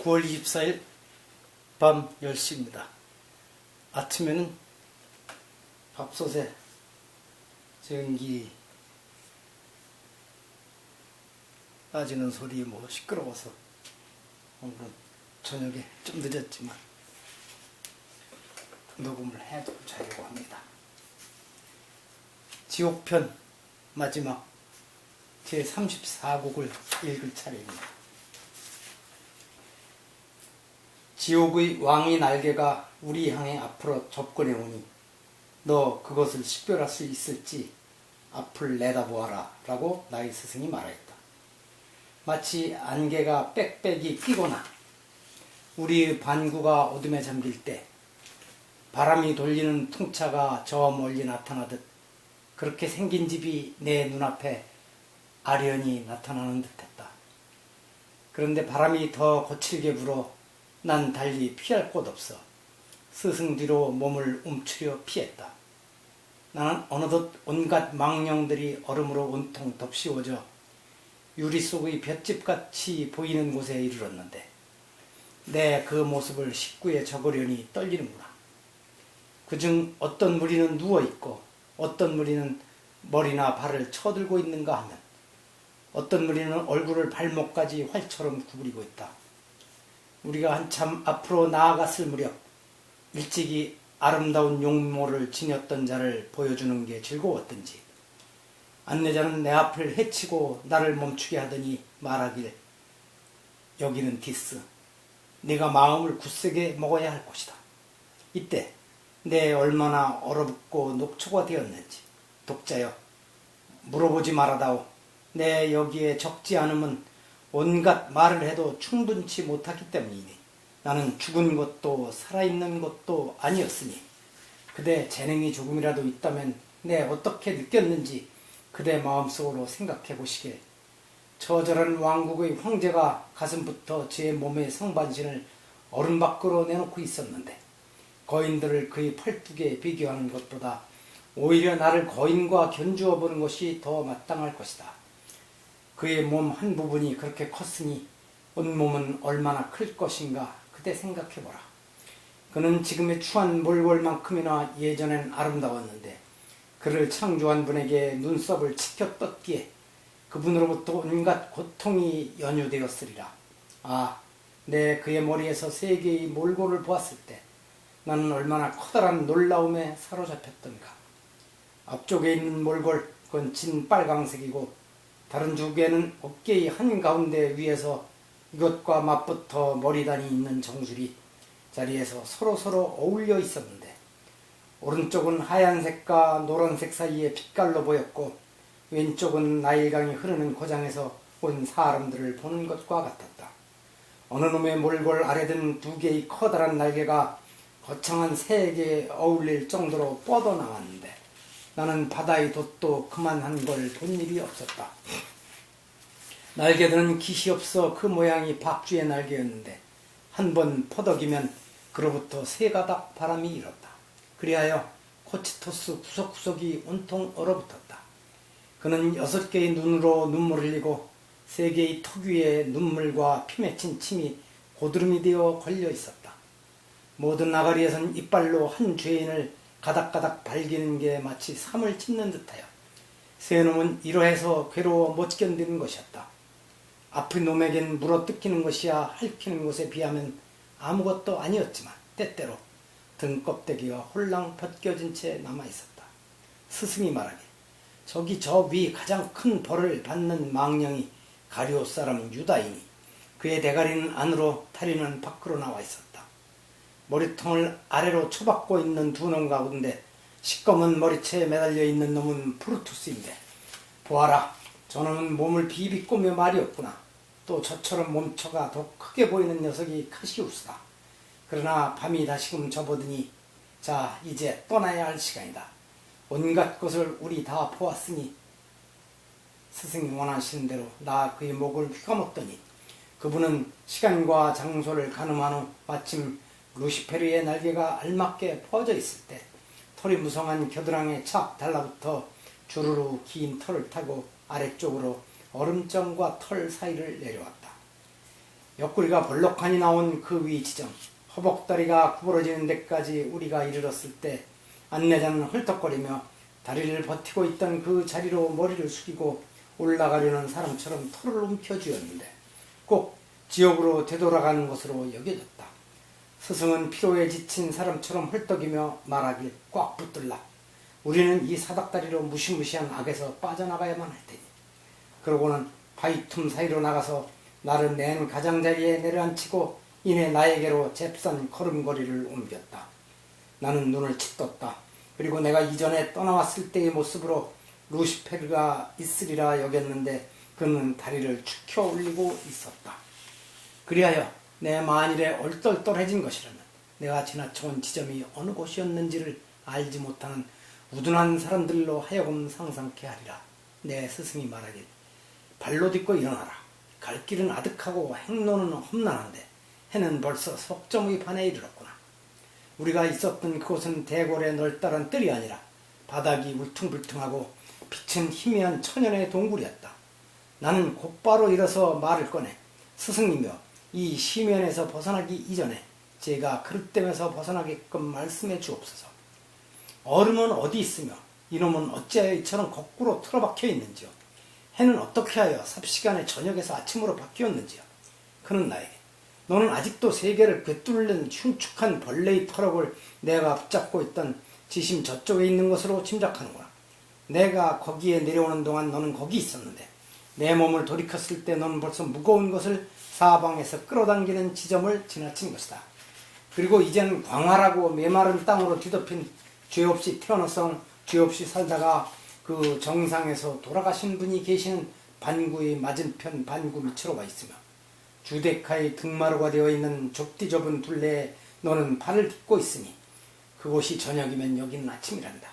9월 24일 밤 10시입니다. 아침에는 밥솥에 전기 빠지는 소리 시끄러워서 오늘은 저녁에 좀 늦었지만 녹음을 해두고 자려고 합니다. 지옥편 마지막 제34곡을 읽을 차례입니다. 지옥의 왕의 날개가 우리 향해 앞으로 접근해 오니 너 그것을 식별할 수 있을지 앞을 내다보아라 라고 나의 스승이 말하였다. 마치 안개가 빽빽이 끼거나 우리의 반구가 어둠에 잠길 때 바람이 돌리는 풍차가 저 멀리 나타나듯 그렇게 생긴 집이 내 눈앞에 아련히 나타나는 듯했다. 그런데 바람이 더 거칠게 불어 난 달리 피할 곳 없어 스승 뒤로 몸을 움츠려 피했다. 나는 어느덧 온갖 망령들이 얼음으로 온통 덮씌워져 유리 속의 볏집같이 보이는 곳에 이르렀는데 내 그 모습을 식구에 적으려니 떨리는구나. 그중 어떤 무리는 누워있고 어떤 무리는 머리나 발을 쳐들고 있는가 하면 어떤 무리는 얼굴을 발목까지 활처럼 구부리고 있다. 우리가 한참 앞으로 나아갔을 무렵 일찍이 아름다운 용모를 지녔던 자를 보여주는 게 즐거웠던지 안내자는 내 앞을 헤치고 나를 멈추게 하더니 말하길 여기는 디스. 네가 마음을 굳세게 먹어야 할 곳이다. 이때 내 얼마나 얼어붙고 녹초가 되었는지 독자여 물어보지 말아다오. 내 여기에 적지 않음은 온갖 말을 해도 충분치 못하기 때문이니 나는 죽은 것도 살아있는 것도 아니었으니 그대 재능이 조금이라도 있다면 내 어떻게 느꼈는지 그대 마음속으로 생각해 보시게. 처절한 왕국의 황제가 가슴부터 제 몸의 상반신을 얼음 밖으로 내놓고 있었는데 거인들을 그의 팔뚝에 비교하는 것보다 오히려 나를 거인과 견주어 보는 것이 더 마땅할 것이다. 그의 몸 한 부분이 그렇게 컸으니 온몸은 얼마나 클 것인가 그때 생각해보라. 그는 지금의 추한 몰골만큼이나 예전엔 아름다웠는데 그를 창조한 분에게 눈썹을 치켜 떴기에 그분으로부터 온갖 고통이 연유되었으리라. 아, 내 그의 머리에서 세 개의 몰골을 보았을 때 나는 얼마나 커다란 놀라움에 사로잡혔던가. 앞쪽에 있는 몰골, 그건 진 빨강색이고 다른 두 개는 어깨의 한가운데 위에서 이것과 맞붙어 머리단이 있는 정술이 자리에서 서로서로 어울려 있었는데 오른쪽은 하얀색과 노란색 사이에 빛깔로 보였고 왼쪽은 나일강이 흐르는 고장에서 온 사람들을 보는 것과 같았다. 어느 놈의 몰골 아래 든 두 개의 커다란 날개가 거창한 새에게 어울릴 정도로 뻗어나왔는데 나는 바다의 돛도 그만한 걸 본 일이 없었다. 날개들은 깃이 없어 그 모양이 박쥐의 날개였는데 한 번 퍼덕이면 그로부터 세 가닥 바람이 일었다. 그리하여 코치토스 구석구석이 온통 얼어붙었다. 그는 6개의 눈으로 눈물을 흘리고 3개의 턱 위에 눈물과 피 맺힌 침이 고드름이 되어 걸려 있었다. 모든 나가리에선 이빨로 한 죄인을 가닥가닥 발기는 게 마치 삼을 찢는 듯하여 세 놈은 이러해서 괴로워 못 견디는 것이었다. 앞의 놈에겐 물어뜯기는 것이야 핥히는 것에 비하면 아무것도 아니었지만 때때로 등껍데기가 홀랑 벗겨진 채 남아있었다. 스승이 말하길 저기 저 위 가장 큰 벌을 받는 망령이 가룟 사람 유다이니 그의 대가리는 안으로 다리는 밖으로 나와 있었다. 머리통을 아래로 쳐박고 있는 두 놈 가운데 시꺼먼 머리채에 매달려 있는 놈은 브루투스인데 보아라, 저놈은 몸을 비비꼬며 말이 없구나. 또 저처럼 몸처가 더 크게 보이는 녀석이 카시우스다. 그러나 밤이 다시금 접어드니 자, 이제 떠나야 할 시간이다. 온갖 것을 우리 다 보았으니 스승이 원하시는 대로 나 그의 목을 휘감았더니 그분은 시간과 장소를 가늠한 후 마침 루시페르의 날개가 알맞게 퍼져 있을 때 털이 무성한 겨드랑이에 착 달라붙어 주르르 긴 털을 타고 아래쪽으로 얼음정과 털 사이를 내려왔다. 옆구리가 벌럭하니 나온 그 위 지점, 허벅다리가 구부러지는 데까지 우리가 이르렀을 때 안내자는 헐떡거리며 다리를 버티고 있던 그 자리로 머리를 숙이고 올라가려는 사람처럼 털을 움켜쥐었는데 꼭 지옥으로 되돌아가는 것으로 여겨졌다. 스승은 피로에 지친 사람처럼 헐떡이며 말하길 꽉 붙들라. 우리는 이 사닥다리로 무시무시한 악에서 빠져나가야만 할 테니. 그러고는 바위 틈 사이로 나가서 나를 맨 가장자리에 내려앉히고 이내 나에게로 잽싼 걸음걸이를 옮겼다. 나는 눈을 칫떴다. 그리고 내가 이전에 떠나왔을 때의 모습으로 루시페르가 있으리라 여겼는데 그는 다리를 축혀 올리고 있었다. 그리하여 내 만일에 얼떨떨해진 것이라면 내가 지나쳐온 지점이 어느 곳이었는지를 알지 못하는 우둔한 사람들로 하여금 상상케 하리라. 내 스승이 말하길 발로 딛고 일어나라. 갈 길은 아득하고 행로는 험난한데 해는 벌써 석점의 반에 이르렀구나. 우리가 있었던 그곳은 대궐의 넓다란 뜰이 아니라 바닥이 울퉁불퉁하고 빛은 희미한 천연의 동굴이었다. 나는 곧바로 일어서 말을 꺼내 스승님이여, 이 시면에서 벗어나기 이전에 제가 그릇됨에서 벗어나게끔 말씀해 주옵소서. 얼음은 어디 있으며 이놈은 어찌하여 이처럼 거꾸로 틀어박혀 있는지요. 해는 어떻게 하여 삽시간에 저녁에서 아침으로 바뀌었는지요. 그는 나에게 너는 아직도 세계를 꿰뚫는 흉측한 벌레의 털럭을 내가 붙잡고 있던 지심 저쪽에 있는 것으로 짐작하는구나. 내가 거기에 내려오는 동안 너는 거기 있었는데 내 몸을 돌이켰을 때 너는 벌써 무거운 것을 사방에서 끌어당기는 지점을 지나친 것이다. 그리고 이제는 광활하고 메마른 땅으로 뒤덮인 죄 없이 태어나서 죄 없이 살다가 그 정상에서 돌아가신 분이 계시는 반구의 맞은편 반구 밑으로 와 있으며 주데카의 등마루가 되어 있는 좁디 좁은 둘레에 너는 발을 딛고 있으니 그곳이 저녁이면 여기는 아침이란다.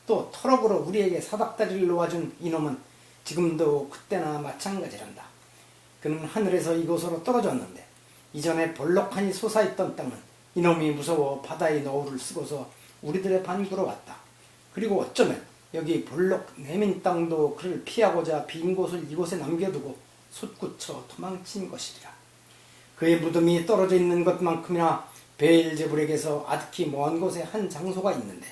또 터럭으로 우리에게 사닥다리를 놓아준 이놈은 지금도 그때나 마찬가지란다. 그는 하늘에서 이곳으로 떨어졌는데 이전에 볼록하니 솟아있던 땅은 이놈이 무서워 바다의 너울을 쓰고서 우리들의 반구로 왔다. 그리고 어쩌면 여기 볼록 내민 땅도 그를 피하고자 빈 곳을 이곳에 남겨두고 솟구쳐 도망친 것이리라. 그의 무덤이 떨어져 있는 것만큼이나 베엘제불에게서 아득히 먼 곳에 한 장소가 있는데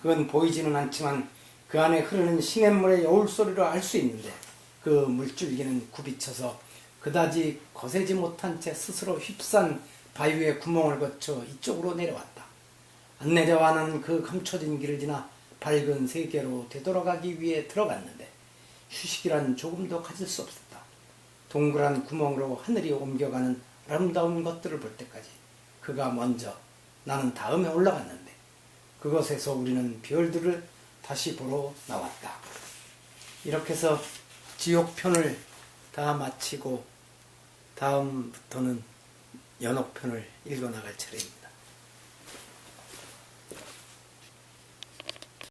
그건 보이지는 않지만 그 안에 흐르는 시냇물의 여울소리로 알 수 있는데 그 물줄기는 굽이쳐서 그다지 거세지 못한 채 스스로 휩싼 바위의 구멍을 거쳐 이쪽으로 내려왔다. 안내자와는 그 감춰진 길을 지나 밝은 세계로 되돌아가기 위해 들어갔는데 휴식이란 조금도 가질 수 없었다. 동그란 구멍으로 하늘이 옮겨가는 아름다운 것들을 볼 때까지 그가 먼저 나는 다음에 올라갔는데 그것에서 우리는 별들을 다시 보러 나왔다. 이렇게 해서 지옥편을 다 마치고 다음부터는 연옥편을 읽어나갈 차례입니다.